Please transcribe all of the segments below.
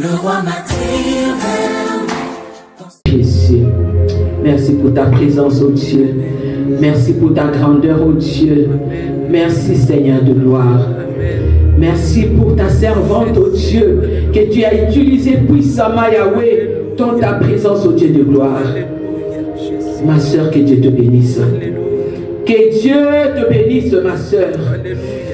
Le roi m'attire vers Jésus, merci pour ta présence, oh Dieu. Merci pour ta grandeur, oh Dieu. Merci, Seigneur de gloire. Merci pour ta servante, oh Dieu, que tu as utilisée puissamment, Yahweh, dans ta présence, oh Dieu de gloire. Ma soeur, que Dieu te bénisse. Que Dieu te bénisse, ma soeur.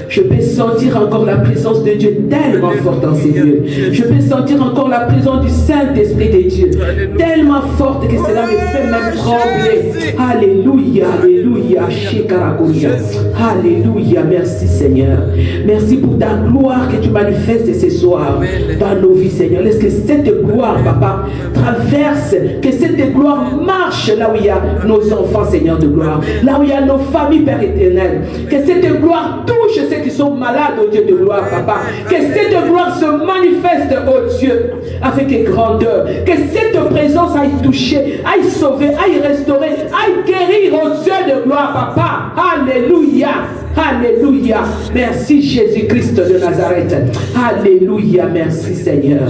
Je peux sentir encore la présence de Dieu tellement forte dans ces lieux. Je peux sentir encore la présence du Saint-Esprit de Dieu tellement forte que cela me fait même trembler. Alléluia, alléluia, Shikarakoya. Alléluia, merci Seigneur. Merci pour ta gloire que tu manifestes ce soir dans nos vies, Seigneur. Laisse que cette gloire, Papa, traverse, que cette gloire marche là où il y a nos enfants, Seigneur de gloire, là où il y a nos familles, Père éternel. Que cette gloire touche ceux qui sont malades, oh Dieu de gloire, Papa. Que cette gloire se manifeste, oh Dieu, avec grandeur. Que cette présence aille toucher, aille sauver, aille restaurer, aille guérir, oh Dieu de gloire, Papa. Alléluia. Alléluia. Merci Jésus-Christ de Nazareth. Alléluia. Merci Seigneur.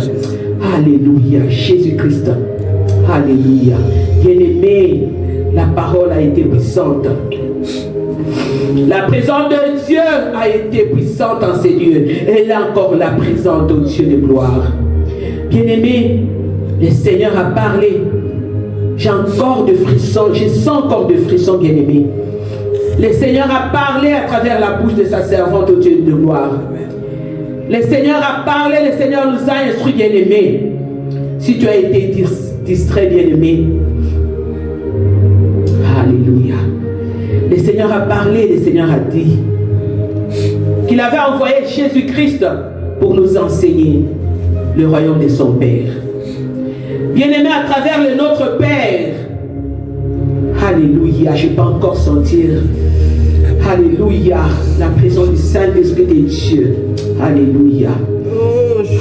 Alléluia. Jésus-Christ. Alléluia. Bien-aimé, la parole a été puissante. La présence de Dieu a été puissante en ces lieux. Et là encore la présence de Dieu de gloire. Bien-aimé, le Seigneur a parlé. J'ai encore de frissons. Je sens encore de frissons, bien-aimé. Le Seigneur a parlé à travers la bouche de sa servante au Dieu de gloire. Le Seigneur a parlé, le Seigneur nous a instruits, bien-aimés. Si tu as été distrait, bien-aimé, alléluia. Le Seigneur a parlé, le Seigneur a dit qu'il avait envoyé Jésus-Christ pour nous enseigner le royaume de son Père. Bien-aimé, à travers le Notre Père, alléluia, je peux encore sentir, alléluia, la présence du Saint-Esprit de Dieu. Alléluia.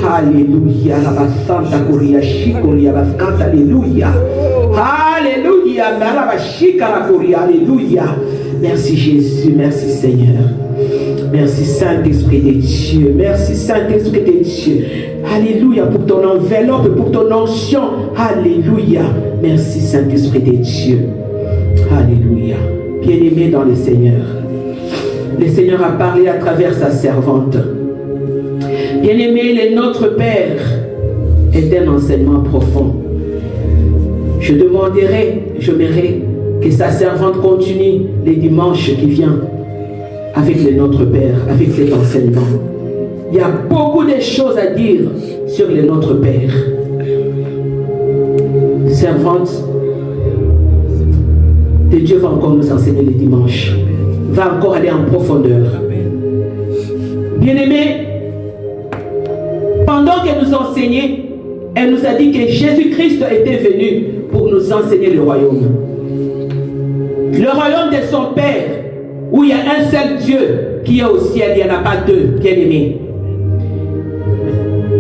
Alléluia. Alléluia. Alléluia. Alléluia. Merci Jésus, merci Seigneur. Merci Saint-Esprit de Dieu. Merci Saint-Esprit de Dieu. Alléluia pour ton enveloppe, pour ton onction. Alléluia. Merci Saint-Esprit de Dieu. Alléluia. Bien-aimé dans le Seigneur. Le Seigneur a parlé à travers sa servante. Bien-aimé, le Notre Père est un enseignement profond. Je j'aimerais que sa servante continue les dimanches qui viennent avec le Notre Père, avec cet enseignement. Il y a beaucoup de choses à dire sur le Notre Père. Servante de Dieu va encore nous enseigner les dimanches. Va encore aller en profondeur. Bien-aimés, pendant qu'elle nous enseignait, elle nous a dit que Jésus-Christ était venu pour nous enseigner le royaume. Le royaume de son Père, où il y a un seul Dieu qui est au ciel, il n'y en a pas deux, bien-aimés.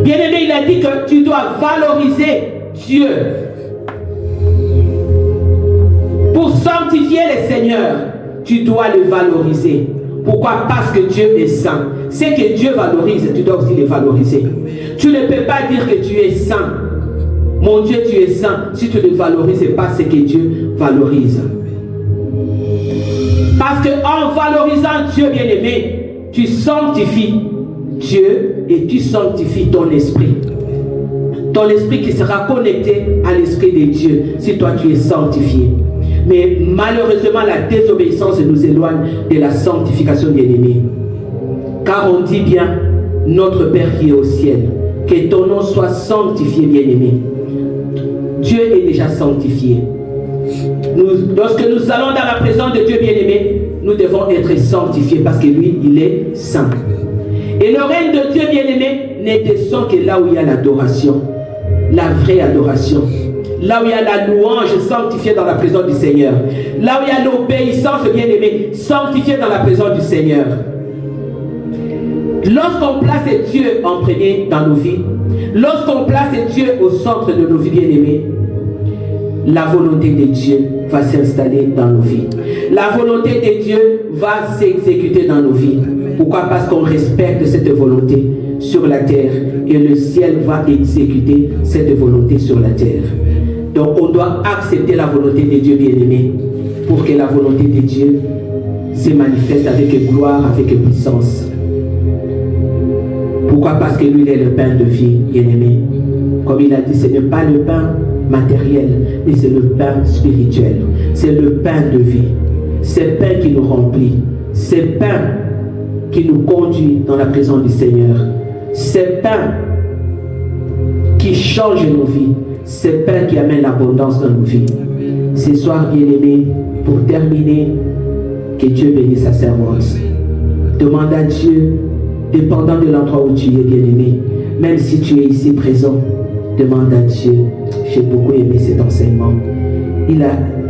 Bien-aimé, il a dit que tu dois valoriser Dieu. Pour sanctifier le Seigneur, tu dois le valoriser. Pourquoi? Parce que Dieu est saint. Ce que Dieu valorise, tu dois aussi le valoriser. Tu ne peux pas dire que tu es saint. Mon Dieu, tu es saint, si tu ne valorises pas ce que Dieu valorise. Parce qu'en valorisant Dieu, bien-aimé, tu sanctifies Dieu et tu sanctifies ton esprit. Ton esprit qui sera connecté à l'esprit de Dieu si toi tu es sanctifié. Mais malheureusement, la désobéissance nous éloigne de la sanctification, bien-aimé. Car on dit bien, notre Père qui est au ciel, que ton nom soit sanctifié, bien-aimé. Dieu est déjà sanctifié. Lorsque nous allons dans la présence de Dieu, bien-aimé, nous devons être sanctifiés parce que lui, il est saint. Et le règne de Dieu, bien-aimé, ne descend que là où il y a l'adoration, la vraie adoration. Là où il y a la louange sanctifiée dans la présence du Seigneur. Là où il y a l'obéissance, bien-aimé, sanctifiée dans la présence du Seigneur. Lorsqu'on place Dieu en premier dans nos vies, lorsqu'on place Dieu au centre de nos vies, bien-aimés, la volonté de Dieu va s'installer dans nos vies. La volonté de Dieu va s'exécuter dans nos vies. Pourquoi? Parce qu'on respecte cette volonté. sur la terre et le ciel va exécuter cette volonté sur la terre. Donc on doit accepter la volonté de Dieu, bien-aimé, pour que la volonté de Dieu se manifeste avec gloire, avec puissance. Pourquoi? Parce que lui, il est le pain de vie, bien-aimé. Comme il a dit, ce n'est pas le pain matériel, mais c'est le pain spirituel. C'est le pain de vie. C'est le pain qui nous remplit. C'est le pain qui nous conduit dans la présence du Seigneur. C'est le pain qui change nos vies. C'est le pain qui amène l'abondance dans nos vies. Ce soir, bien-aimé, pour terminer, que Dieu bénisse sa servante. Demande à Dieu, dépendant de l'endroit où tu es, bien-aimé, même si tu es ici présent, demande à Dieu. J'ai beaucoup aimé cet enseignement.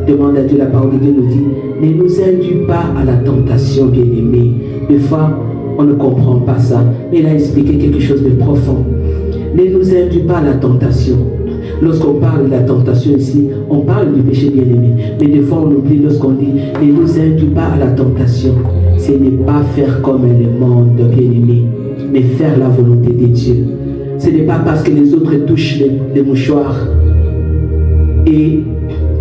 Demande à Dieu, la parole de Dieu nous dit, ne nous induis pas à la tentation, bien-aimé. Des fois, on ne comprend pas ça, mais il a expliqué quelque chose de profond. Ne nous induis pas à la tentation. Lorsqu'on parle de la tentation ici, on parle du péché, bien-aimé. Mais des fois, on oublie lorsqu'on dit, ne nous induis pas à la tentation. Ce n'est pas faire comme le monde, bien-aimé, mais faire la volonté de Dieu. Ce n'est pas parce que les autres touchent les mouchoirs et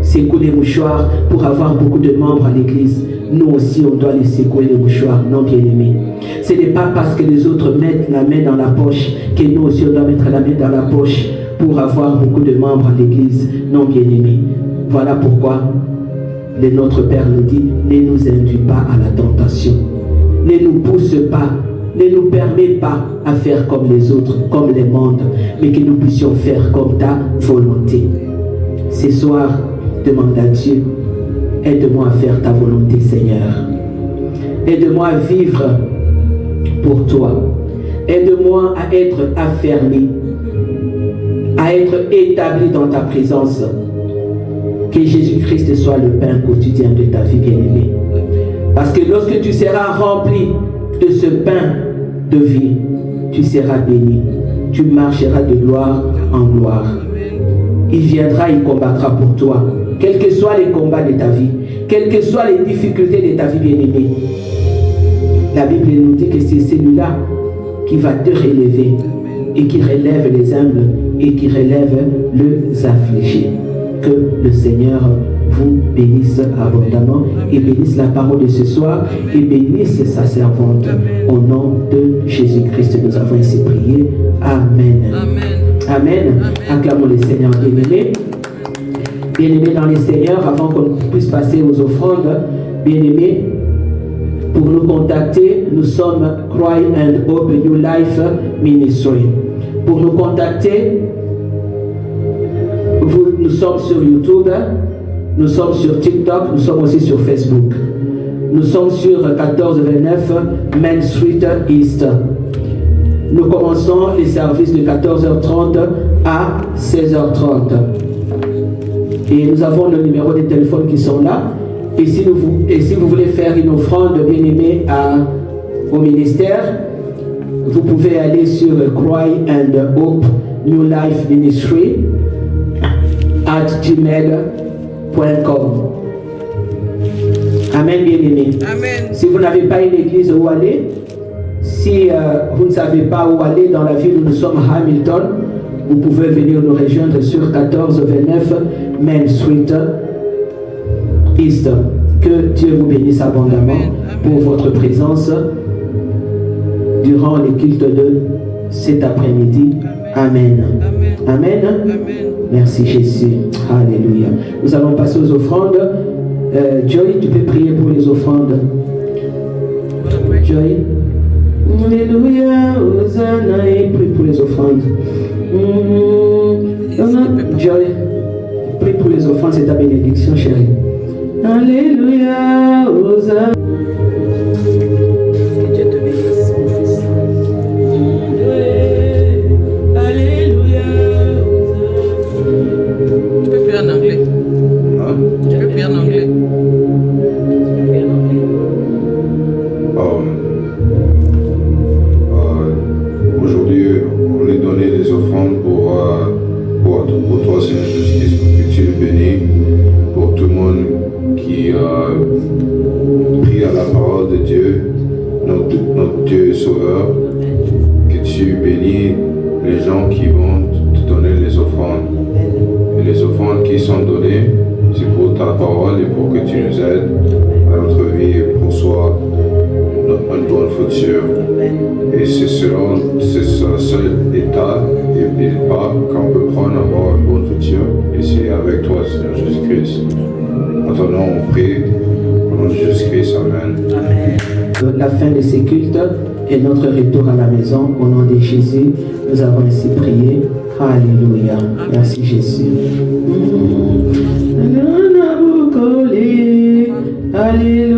secouent les mouchoirs pour avoir beaucoup de membres à l'église. Nous aussi, on doit les secouer les mouchoirs, non, bien-aimés. Ce n'est pas parce que les autres mettent la main dans la poche que nous aussi, on doit mettre la main dans la poche pour avoir beaucoup de membres à l'église, non, bien-aimés. Voilà pourquoi notre Père nous dit, ne nous induis pas à la tentation. Ne nous pousse pas, ne nous permets pas à faire comme les autres, comme les mondes, mais que nous puissions faire comme ta volonté. Ce soir, demande à Dieu, aide-moi à faire ta volonté, Seigneur. Aide-moi à vivre pour toi. Aide-moi à être affermi, à être établi dans ta présence. Que Jésus-Christ soit le pain quotidien de ta vie, bien-aimée. Parce que lorsque tu seras rempli de ce pain de vie, tu seras béni. Tu marcheras de gloire en gloire. Il viendra, il combattra pour toi. Quels que soient les combats de ta vie, quelles que soient les difficultés de ta vie, bien-aimée. La Bible nous dit que c'est celui-là qui va te relever et qui relève les humbles et qui relève les affligés. Que le Seigneur vous bénisse abondamment et bénisse la parole de ce soir et bénisse sa servante. Au nom de Jésus-Christ, nous avons ainsi prié. Amen. Amen. Amen. Acclamons le Seigneur, bien-aimés. Bien-aimés dans les Seigneurs, avant qu'on puisse passer aux offrandes, bien-aimés, pour nous contacter, nous sommes Cry and Hope New Life Ministry. Pour nous contacter, nous sommes sur YouTube, nous sommes sur TikTok, nous sommes aussi sur Facebook. Nous sommes sur 1429 Main Street East. Nous commençons les services de 14h30 à 16h30. Et nous avons le numéro de téléphone qui sont là. Et si vous voulez faire une offrande bien-aimée au ministère, vous pouvez aller sur Cry and Hope New Life Ministry @gmail.com. Amen, bien-aimé. Amen. Si vous n'avez pas une église où aller, si vous ne savez pas où aller dans la ville où nous sommes à Hamilton, vous pouvez venir nous rejoindre sur 1429 Main Street East. Que Dieu vous bénisse abondamment pour votre présence durant les cultes de cet après-midi. Amen. Amen. Amen. Merci Jésus. Alléluia. Nous allons passer aux offrandes. Joy, tu peux prier pour les offrandes. Joy. Alléluia. Hosanna. Et prie pour les offrandes. Joy, prie pour les offrandes. C'est ta bénédiction, chérie. Alléluia. Hosanna. Que Dieu te bénisse, mon fils. Alléluia. Tu peux prier en anglais. Tu peux prier en anglais. Aujourd'hui, on est donné des offrandes pour toi, Seigneur Jésus-Christ, que tu es béni, pour tout le monde qui prie à la parole de Dieu, notre Dieu et Sauveur, que tu tu bénis les gens qui vont te donner les offrandes. Et les offrandes qui sont données, c'est pour ta parole et pour que tu nous aides à notre vie et pour soi une bonne future. Et c'est le seul état et pas qu'on peut prendre avoir une bonne future. Et c'est avec toi, Seigneur Jésus-Christ. En ton nom, on prie. Au nom de Jésus-Christ, Amen. La fin de ces cultes et notre retour à la maison, au nom de Jésus, nous avons ainsi prié. Alléluia. Merci Jésus. Alléluia.